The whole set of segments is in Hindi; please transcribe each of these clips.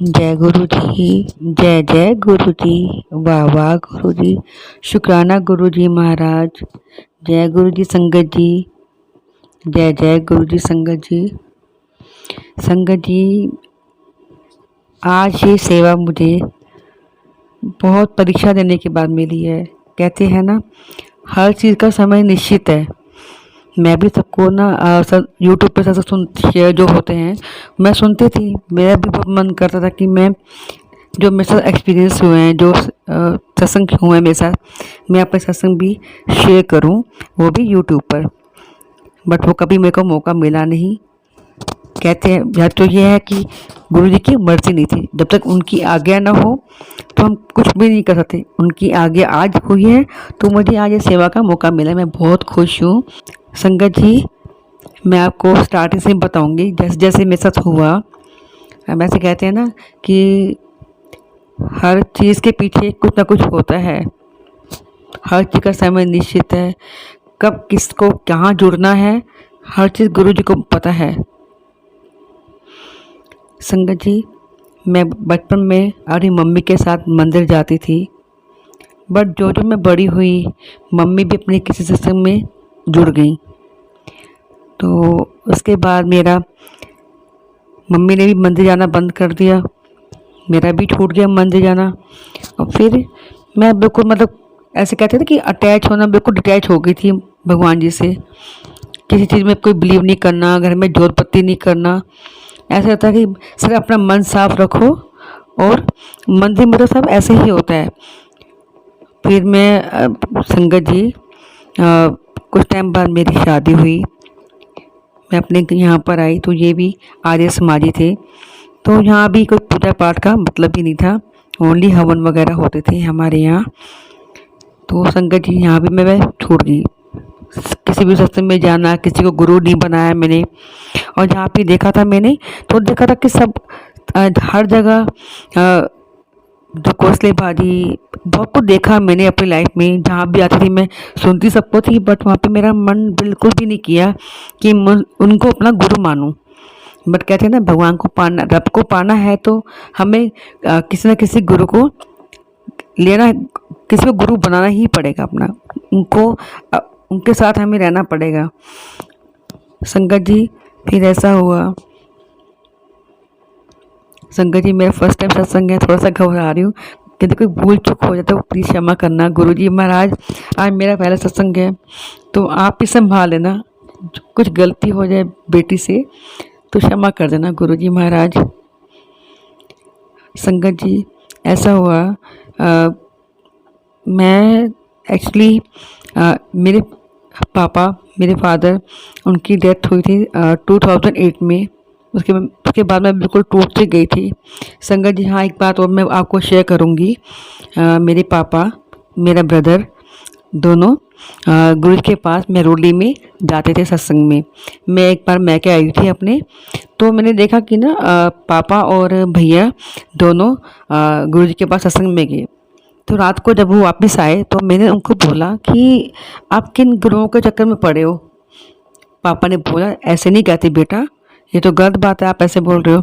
जय गुरु जी। जय जय गुरु जी। वाह वाह गुरु जी। शुक्राना गुरु जी महाराज। जय गुरु जी संगत जी। जय जय गुरु जी संगत जी। संगत जी, आज ये सेवा मुझे बहुत परीक्षा देने के बाद मिली है। कहते हैं ना, हर चीज़ का समय निश्चित है। मैं भी सबको ना सब यूट्यूब पे सब सुन शेयर जो होते हैं मैं सुनती थी। मेरा भी बहुत मन करता था कि मैं जो मेरे साथ एक्सपीरियंस हुए हैं, जो सत्संग हुए हैं मेरे साथ, मैं अपने सत्संग भी शेयर करूं, वो भी यूट्यूब पर। बट वो कभी मेरे को मौका मिला नहीं। कहते हैं या तो ये है कि गुरु जी की मर्जी नहीं थी। जब तक उनकी आज्ञा ना हो तो हम कुछ भी नहीं कर सकते। उनकी आज्ञा आज हुई है तो मुझे आज ये सेवा का मौका मिला। मैं बहुत खुश हूँ। संगत जी, मैं आपको स्टार्टिंग से बताऊंगी जैसे जैसे मेरे साथ हुआ। वैसे कहते हैं ना कि हर चीज़ के पीछे कुछ ना कुछ होता है। हर चीज़ का समय निश्चित है। कब किसको कहाँ जुड़ना है, हर चीज़ गुरु जी को पता है। संगत जी, मैं बचपन में अपनी मम्मी के साथ मंदिर जाती थी। बट जो जो मैं बड़ी हुई, मम्मी भी अपने किसी सत्संग में जुड़ गई। तो उसके बाद मेरा मम्मी ने भी मंदिर जाना बंद कर दिया। मेरा भी छूट गया मंदिर जाना। और फिर मैं बिल्कुल मतलब ऐसे कहते थे कि अटैच होना, बिल्कुल डिटैच हो गई थी भगवान जी से। किसी चीज़ में कोई बिलीव नहीं करना, घर में जोत बत्ती नहीं करना। ऐसा होता है कि सिर्फ अपना मन साफ रखो। और मंदिर में तो सब ऐसे ही होता है। फिर मैं संगत जी, कुछ टाइम बाद मेरी शादी हुई। मैं अपने यहाँ पर आई तो ये भी आर्य समाजी थे। तो यहाँ भी कोई पूजा पाठ का मतलब ही नहीं था। ओनली हवन वगैरह होते थे हमारे यहाँ। तो संगत जी, यहाँ भी मैं छूट गई। किसी भी सत्संग में जाना, किसी को गुरु नहीं बनाया मैंने। और जहाँ पे देखा था मैंने, तो देखा था कि सब हर जगह जो कौशलेबाजी, बहुत कुछ देखा मैंने अपनी लाइफ में। जहाँ भी आती थी मैं सुनती सबको थी, बट वहाँ पे मेरा मन बिल्कुल भी नहीं किया कि उनको अपना गुरु मानूं। बट कहते हैं ना, भगवान को पाना, रब को पाना है तो हमें किसी न किसी गुरु को लेना, किसी को गुरु बनाना ही पड़ेगा अपना। उनको उनके साथ हमें रहना पड़ेगा। संगत जी, फिर ऐसा हुआ। संगत जी, मेरा फर्स्ट टाइम सत्संग है, थोड़ा सा घबरा रही हूँ। यदि कोई भूल चूक हो जाए तो प्लीज़ क्षमा करना। गुरु जी महाराज, आज मेरा पहला सत्संग है तो आप ही संभाल लेना। कुछ गलती हो जाए बेटी से तो क्षमा कर देना गुरु जी महाराज। संगत जी, ऐसा हुआ, मैं एक्चुअली मेरे पापा, मेरे फादर, उनकी डेथ हुई थी 2008 में। उसके बाद मैं बिल्कुल टूट से गई थी। संगत जी, हाँ, एक बात और मैं आपको शेयर करूँगी। मेरे पापा, मेरा ब्रदर, दोनों गुरु के पास मेहरोली में जाते थे सत्संग में। मैं एक बार मैके आई थी अपने, तो मैंने देखा कि ना पापा और भैया दोनों गुरु जी के पास सत्संग में गए। तो रात को जब वो वापस आए तो मैंने उनको बोला कि आप किन गुरुओं के चक्कर में पड़े हो। पापा ने बोला, ऐसे नहीं कहते बेटा, ये तो गलत बात है, आप ऐसे बोल रहे हो।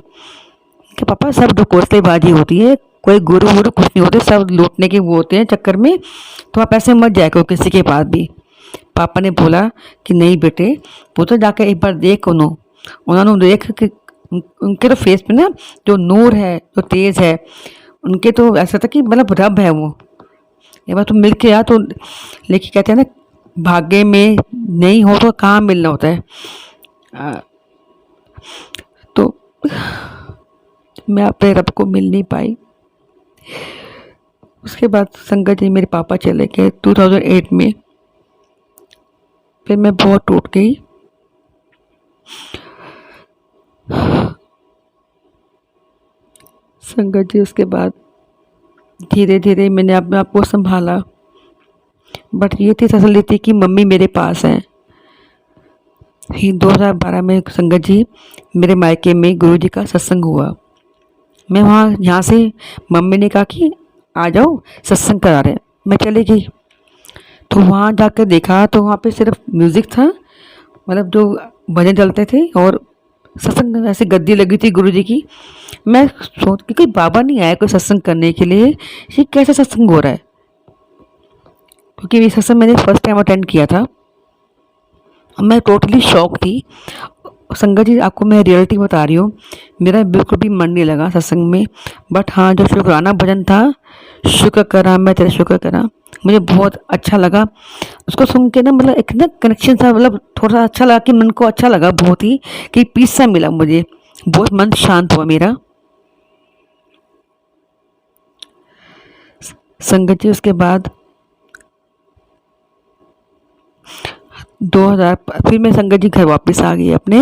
कि पापा, सब ढकोसलेबाजी होती है, कोई गुरु वुरु कुछ नहीं होते, सब लूटने के वो होते हैं चक्कर में। तो आप ऐसे मत जाया करो किसी के पास भी। पापा ने बोला कि नहीं बेटे, वो तो जाकर एक बार देख उन्होंने देख कि उनके तो फेस पे ना जो नूर है, जो तेज है, उनके तो ऐसा था कि मतलब रब है वो। एक बार तुम मिल के आ तो। लेकिन कहते हैं ना, भाग्य में नहीं हो तो कहाँ मिलना होता है। तो मैं अपने रब को मिल नहीं पाई। उसके बाद संगत जी, मेरे पापा चले गए 2008 में। फिर मैं बहुत टूट गई। संगत जी, उसके बाद धीरे धीरे मैंने अपने आप को संभाला। बट ये थी तसल्ली थी कि मम्मी मेरे पास है। ही 2012 में संगत जी, मेरे मायके में गुरु जी का सत्संग हुआ। मैं वहाँ, यहाँ से मम्मी ने कहा कि आ जाओ सत्संग करा रहे हैं। मैं चली गई। तो वहाँ जाकर देखा तो वहाँ पे सिर्फ म्यूज़िक था, मतलब जो भजन चलते थे, और सत्संग ऐसे गद्दी लगी थी गुरु जी की। मैं सोच कि कोई बाबा नहीं आया कोई सत्संग करने के लिए, ये कैसा सत्संग हो रहा है, क्योंकि ये सत्संग मैंने फर्स्ट टाइम अटेंड किया था। मैं टोटली शॉक थी। संगत जी आपको मैं रियलिटी बता रही हूँ, मेरा बिल्कुल भी मन नहीं लगा सत्संग में। बट हाँ, जो शुक्राना भजन था, शुक्र करा मैं तेरा शुक्र करा, मुझे बहुत अच्छा लगा उसको सुन के ना। मतलब एक ना कनेक्शन था, मतलब थोड़ा सा अच्छा लगा कि मन को अच्छा लगा बहुत ही, कि पीस सा मिला मुझे, बहुत मन शांत हुआ मेरा। संगत जी उसके बाद 2000 फिर मैं संगत जी घर वापस आ गई अपने।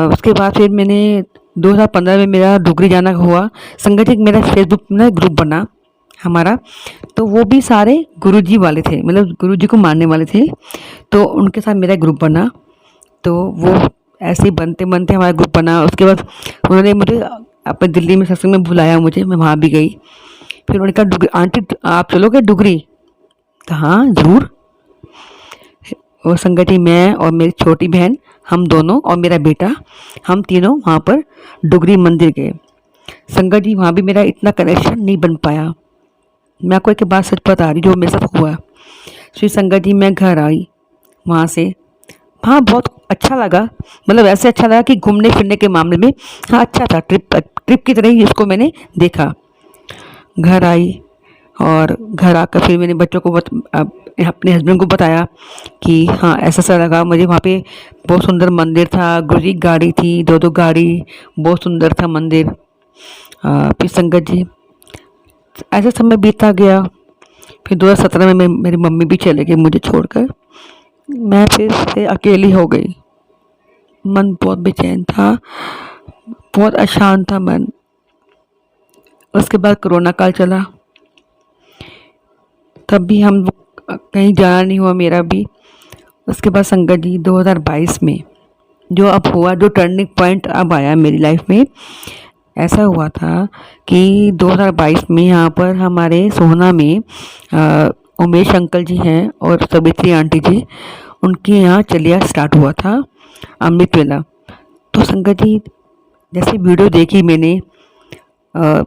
उसके बाद फिर मैंने 2015 में मेरा डुगरी जाना हुआ। संगत जी मेरा फेसबुक में ग्रुप बना हमारा, तो वो भी सारे गुरुजी वाले थे, मतलब गुरुजी को मानने वाले थे, तो उनके साथ मेरा ग्रुप बना। तो वो ऐसे ही बनते बनते हमारा ग्रुप बना। उसके बाद उन्होंने मुझे अपने दिल्ली में सत्संग में बुलाया मुझे, मैं वहाँ भी गई। फिर उन्होंने कहा डुगरी आंटी आप चलोगे डुगरी? तो हाँ ज़रूर। और संगत जी मैं और मेरी छोटी बहन, हम दोनों और मेरा बेटा, हम तीनों वहाँ पर डुगरी मंदिर गए। संगत जी वहाँ भी मेरा इतना कनेक्शन नहीं बन पाया। मैं आपको एक बात सच बता रही जो मेरे साथ हुआ। श्री संगत जी मैं घर आई वहाँ से, हाँ बहुत अच्छा लगा, मतलब ऐसे अच्छा लगा कि घूमने फिरने के मामले में हाँ अच्छा था, ट्रिप ट्रिप की तरह ही इसको मैंने देखा। घर आई और घर आकर फिर मैंने बच्चों को अपने हस्बैंड को बताया कि हाँ ऐसा सा लगा मुझे वहाँ पे। बहुत सुंदर मंदिर था, गुरु की गाड़ी थी, दो दो गाड़ी, बहुत सुंदर था मंदिर। फिर संगत जी ऐसा समय बीता गया। फिर 2017 में मेरी मम्मी भी चले गई मुझे छोड़कर, मैं फिर से अकेली हो गई। मन बहुत बेचैन था, बहुत अशांत था मन। उसके बाद कोरोना काल चला, तब भी हम कहीं जाना नहीं हुआ मेरा भी। उसके बाद संगत जी 2022 में जो अब हुआ, जो टर्निंग पॉइंट अब आया मेरी लाइफ में, ऐसा हुआ था कि 2022 में यहाँ पर हमारे सोहना में उमेश अंकल जी हैं और सवित्री आंटी जी, उनके यहाँ चलिया स्टार्ट हुआ था अमृत वेला। तो संगत जी जैसे वीडियो देखी मैंने, अ,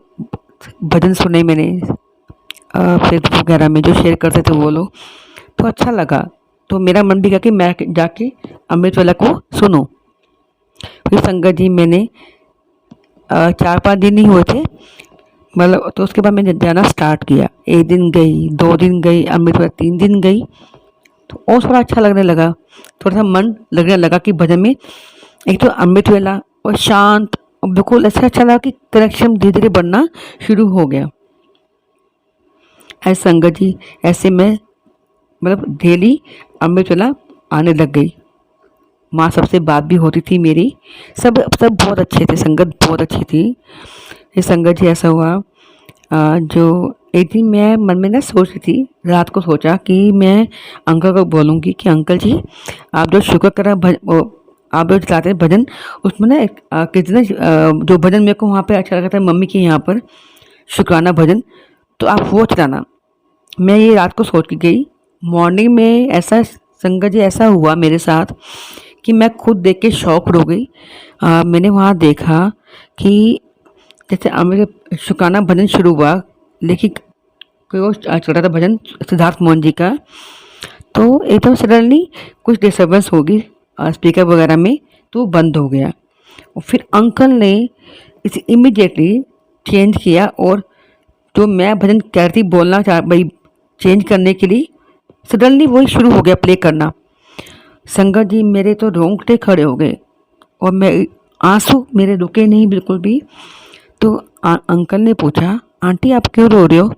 भजन सुने मैंने फेसबुक वगैरह में जो शेयर करते थे वो लोग, तो अच्छा लगा। तो मेरा मन भी किया कि मैं जाके अमृत वेला को सुनूं। फिर संगत जी मैंने 4-5 दिन ही हुए थे, मतलब तो उसके बाद मैंने जाना स्टार्ट किया। 1 दिन गई, 2 दिन गई अमृत वेला, 3 दिन गई, तो और थोड़ा अच्छा लगने लगा, थोड़ा सा मन लगने लगा कि भजन में एक तो अमृत वेला और शांत, और बिल्कुल ऐसा अच्छा लगा कि कनेक्शन धीरे धीरे बढ़ना शुरू हो गया। ऐसे संगत जी ऐसे में मतलब डेली अमृत वेला आने लग गई। माँ सबसे बात भी होती थी मेरी, सब सब बहुत अच्छे थे, संगत बहुत अच्छी थी। ये संगत जी ऐसा हुआ, जो एक दिन मैं मन में ना सोच रही थी, रात को सोचा कि मैं अंकल को बोलूँगी कि अंकल जी आप जो शुक्र करा आप जो चलाते हैं भजन, उसमें ना कितने जो भजन मेरे को वहाँ पे अच्छा लगा था मम्मी के यहाँ पर शुक्राना भजन, तो आप वो चलाना। मैं ये रात को सोच के गई। मॉर्निंग में ऐसा संगत जी ऐसा हुआ मेरे साथ कि मैं खुद देख के शॉक हो गई। मैंने वहाँ देखा कि जैसे अमृत शुक्राना भजन शुरू हुआ, लेकिन कोई और चल रहा था भजन सिद्धार्थ मोहन जी का, तो एकदम सडनली कुछ डिस्टर्बेंस होगी स्पीकर वगैरह में, तो बंद हो गया। और फिर अंकल ने इसे इमिडिएटली चेंज किया, और जो मैं भजन कह रही थी बोलना चाह भाई चेंज करने के लिए, सडनली वही शुरू हो गया प्ले करना। संगत जी मेरे तो रोंगटे खड़े हो गए, और मैं आंसू मेरे रुके नहीं बिल्कुल भी। तो अंकल ने पूछा आंटी आप क्यों रो रहे हो?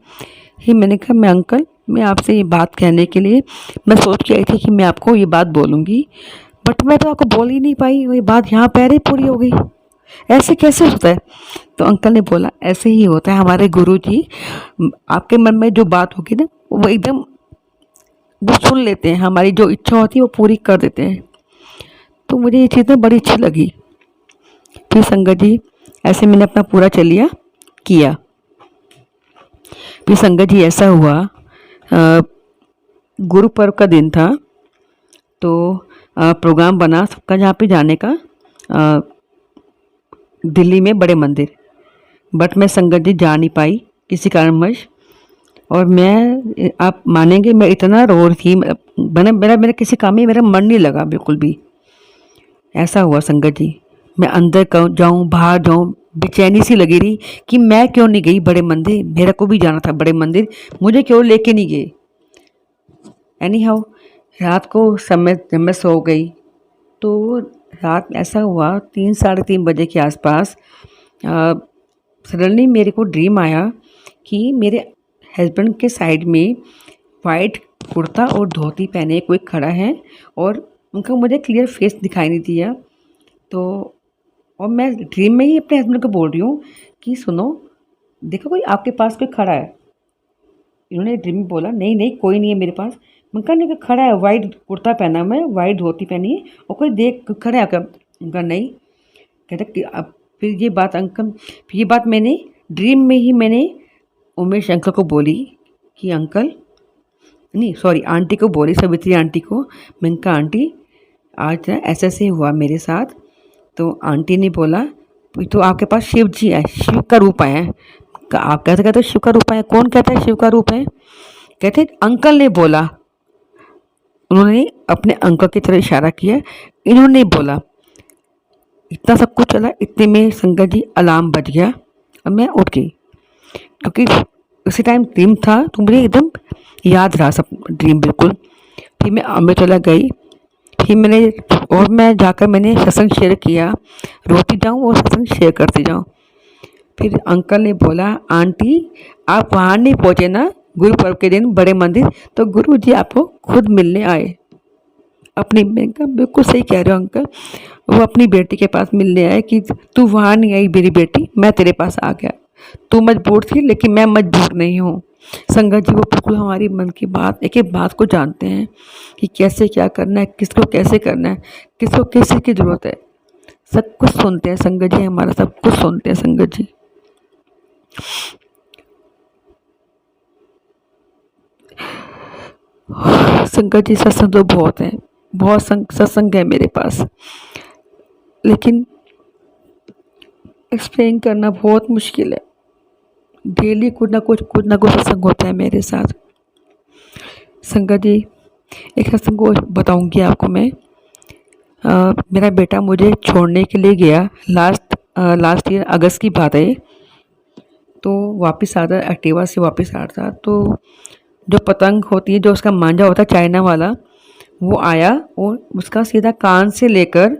ही मैंने कहा मैं अंकल मैं आपसे ये बात कहने के लिए मैं सोच के आई थी कि मैं आपको ये बात बोलूँगी, बट मैं तो आपको बोल ही नहीं पाई, वही बात यहाँ पहले पूरी हो गई, ऐसे कैसे होता है? तो अंकल ने बोला ऐसे ही होता है, हमारे गुरु जी आपके मन में जो बात होगी ना वो एकदम वो सुन लेते हैं, हमारी जो इच्छा होती है वो पूरी कर देते हैं। तो मुझे ये चीज़ ना बड़ी अच्छी लगी। फिर संगत जी ऐसे मैंने अपना पूरा चलिया किया। फिर संगत जी ऐसा हुआ, गुरु पर्व का दिन था, तो प्रोग्राम बना सबका जहाँ पे जाने का, दिल्ली में बड़े मंदिर, बट मैं संगत जी जा नहीं पाई किसी कारणवश। और मैं, आप मानेंगे, मैं इतना रो रही थी, मैंने मेरा मेरा किसी काम में मेरा मन नहीं लगा बिल्कुल भी। ऐसा हुआ संगत जी। मैं अंदर जाऊं बाहर जाऊं, बेचैनी सी लगी रही कि मैं क्यों नहीं गई बड़े मंदिर, मेरा को भी जाना था बड़े मंदिर, मुझे क्यों लेके नहीं गए। एनी हाउ, रात को समय जब मैं सो गई तो रात में ऐसा हुआ 3 साढ़े 3 बजे के आसपास सडनली मेरे को ड्रीम आया कि मेरे हस्बैंड के साइड में वाइट कुर्ता और धोती पहने कोई खड़ा है, और उनका मुझे क्लियर फेस दिखाई नहीं दिया। तो और मैं ड्रीम में ही अपने हस्बैंड को बोल रही हूँ कि सुनो, देखो कोई आपके पास कोई खड़ा है। इन्होंने ड्रीम में बोला नहीं नहीं कोई नहीं है मेरे पास। मैं कहा नहीं, खड़ा है, वाइट कुर्ता पहना मैं, वाइट धोती पहनी है, और कोई देख खड़ा है क्या? उनका नहीं। कहते कि अब फिर ये बात अंकल, फिर ये बात मैंने ड्रीम में ही मैंने उमेश अंकल को बोली कि अंकल, नहीं सॉरी आंटी को बोली, सवित्री आंटी को। मैंने कहा आंटी आज ना ऐसे ऐसे हुआ मेरे साथ। तो आंटी ने बोला तो आपके पास शिव जी है, शिव का रूप आया है। आप कैसे कहते शिव का रूप आया? कौन कहता है शिव का रूप है? कहते अंकल ने बोला। उन्होंने अपने अंकल की तरफ इशारा किया, इन्होंने बोला। इतना सब कुछ चला, इतने में संगत जी अलार्म बज गया और मैं उठ गई, क्योंकि उसी टाइम ड्रीम था तो मुझे एकदम याद रहा सब ड्रीम बिल्कुल। फिर मैं अमृतसर गई, फिर मैं जाकर मैंने सत्संग शेयर किया, रोती जाऊँ और सत्संग शेयर करती जाऊँ। फिर अंकल ने बोला आंटी आप वहाँ नहीं पहुँचे ना गुरु पर्व के दिन बड़े मंदिर, तो गुरु जी आपको खुद मिलने आए अपनी। मैं कहा बिल्कुल सही कह रहे हो अंकल, वो अपनी बेटी के पास मिलने आए कि तू वहाँ नहीं आई मेरी बेटी, मैं तेरे पास आ गया। तू मजबूर थी लेकिन मैं मजबूर नहीं हूँ। संगत जी वो बिल्कुल हमारी मन की बात, एक एक बात को जानते हैं कि कैसे क्या करना है, किसको कैसे करना है, किसको किसी की ज़रूरत है, सब कुछ सुनते हैं संगत जी, हमारा सब कुछ सुनते हैं संगत जी। संगत जी सत्संग तो बहुत हैं, बहुत सत्संग है मेरे पास, लेकिन एक्सप्लेन करना बहुत मुश्किल है। डेली कुछ ना कुछ सत्संग होता है मेरे साथ। संगत जी एक सत्संग को बताऊंगी आपको मैं। मेरा बेटा मुझे छोड़ने के लिए गया, लास्ट ईयर अगस्त की बात है। तो वापस आता, एक्टिवा से वापस आ रहा था, तो जो पतंग होती है, जो उसका मांझा होता है चाइना वाला, वो आया और उसका सीधा कान से लेकर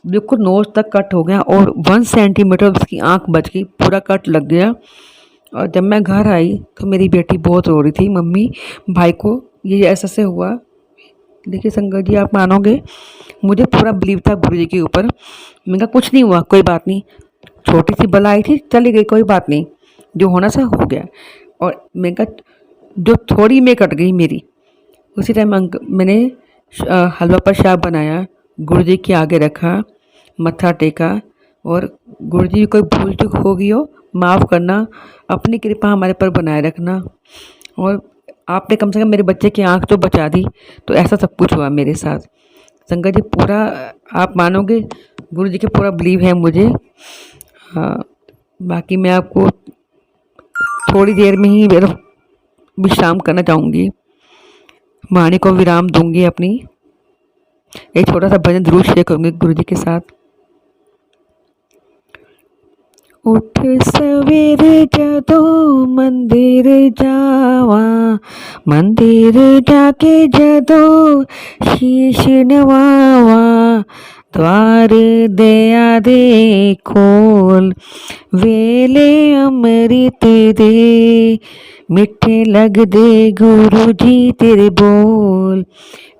बिल्कुल नोज तक कट हो गया, और 1 सेंटीमीटर उसकी आंख बच गई, पूरा कट लग गया। और जब मैं घर आई तो मेरी बेटी बहुत रो रही थी, मम्मी भाई को ये ऐसा से हुआ। देखिए संगत जी आप मानोगे, मुझे पूरा बिलीव था गुरु जी के ऊपर। मैंने कहा कुछ नहीं हुआ, कोई बात नहीं, छोटी सी बला आई थी चली गई, कोई बात नहीं, जो होना था हो गया। और मैंने कहा जो थोड़ी में कट गई मेरी, उसी टाइम मैंने हलवा प्रसाद बनाया, गुरु जी के आगे रखा, मत्था टेका, और गुरु जी कोई भूल चूक हो गई हो माफ़ करना, अपनी कृपा हमारे पर बनाए रखना, और आपने कम से कम मेरे बच्चे की आंख तो बचा दी। तो ऐसा सब कुछ हुआ मेरे साथ संगत जी। पूरा आप मानोगे गुरु जी के पूरा बिलीव है मुझे। हाँ, बाकी मैं आपको थोड़ी देर में ही विश्राम करना चाहूँगी, वाणी को विराम दूंगी अपनी। एक छोटा सा भजन जरूर शेयर करूँगी गुरु जी के साथ। उठ सवेरे जदों मंदिर जावा, मंदिर जाके जदों शीश नवावा, द्वार दया दे खोल, वेले अमृत दे, मिठे लग दे गुरु जी तेरे बोल,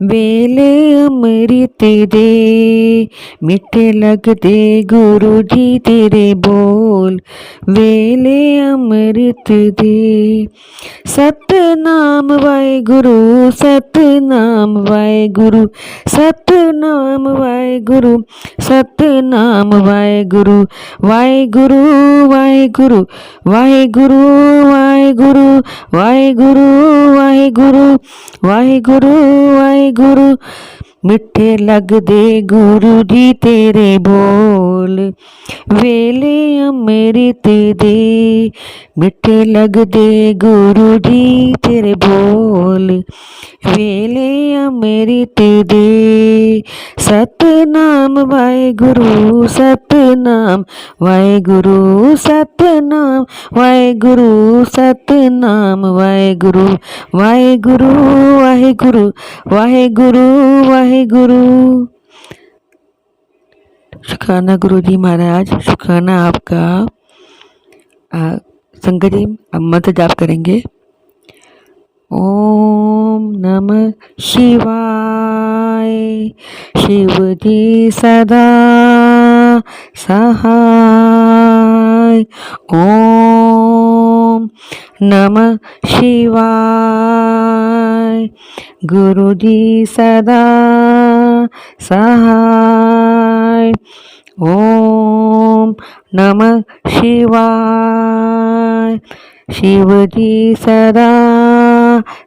वेले अमृत दे, मिठे लग दे गुरु जी तेरे बोल, वेले अमृत दे। सतनाम वाहेगुरु, सतनाम वाहेगुरु, सतनाम वाहेगुरु, सतनाम वाहेगुरु, वाहेगुरु वाहेगुरु, वाहेगुरु वाहेगुरु, वाहेगुरु वाहेगुरु, वाहेगुरु वाहेगुरु, मिठे लग दे गुरु जी तेरे बोल, बोल, वेले अमृत दे, मिठे लगदे गुरु जी तेरे बोल, वेले अमृत दे। सतनाम वाहेगुरु, सतनाम वाहेगुरु, सतनाम वाहेगुरु, सतनाम वाहेगुरु, वाहेगुरु वाहेगुरु वाहेगुरु वाहेगुरु। शुक्राना गुरु जी महाराज, शुक्राना आपका। संगत जी अब मंत्र जाप करेंगे। ओम नमः शिवाय। शिव जी सदा सहाय। ओम नमः शिवाय। गुरु जी सदा सहाय। ओम नमः शिवाय। शिव जी सदा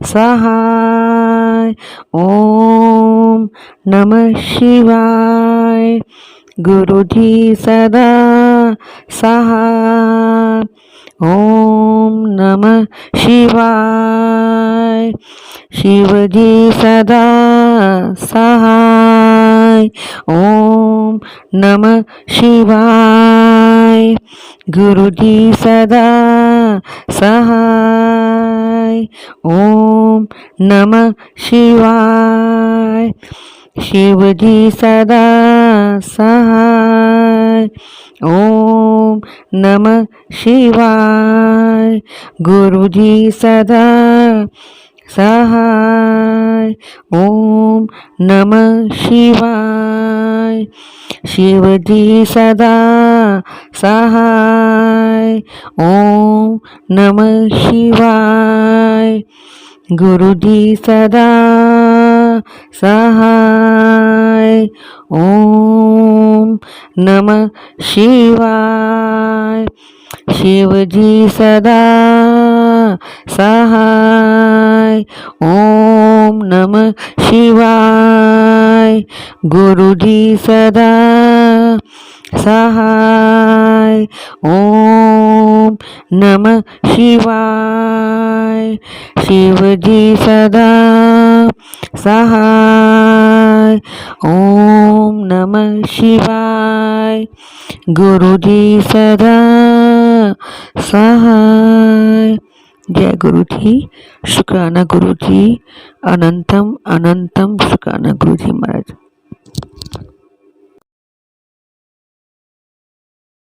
सहाय। ओम नमः शिवाय। गुरु जी सदा सहाय। ओम नमः शिवाय। शिव जी सदा सहाय। ओम नमः शिवाय। गुरु जी सदा सहाय। ओम नमः शिवाय। शिव जी सदा सहाय। ओम नमः शिवाय। गुरु जी सदा सहाय। ओम नमः शिवाय। शिव जी सदा सहाय। ओम नमः शिवाय। गुरु जी सदा सहाय। ओम नमः शिवाय। शिव जी सदा सहाय। ओम नमः शिवाय। गुरु जी सदा सहाय। ओम नमः शिवाय। शिव जी सदा सहाय। ओम नमः शिवाय। गुरु जी सदा सहाय। जय गुरु जी। शुक्राना गुरु जी। अनंतम अनंतम शुक्राना गुरु जी महाराज।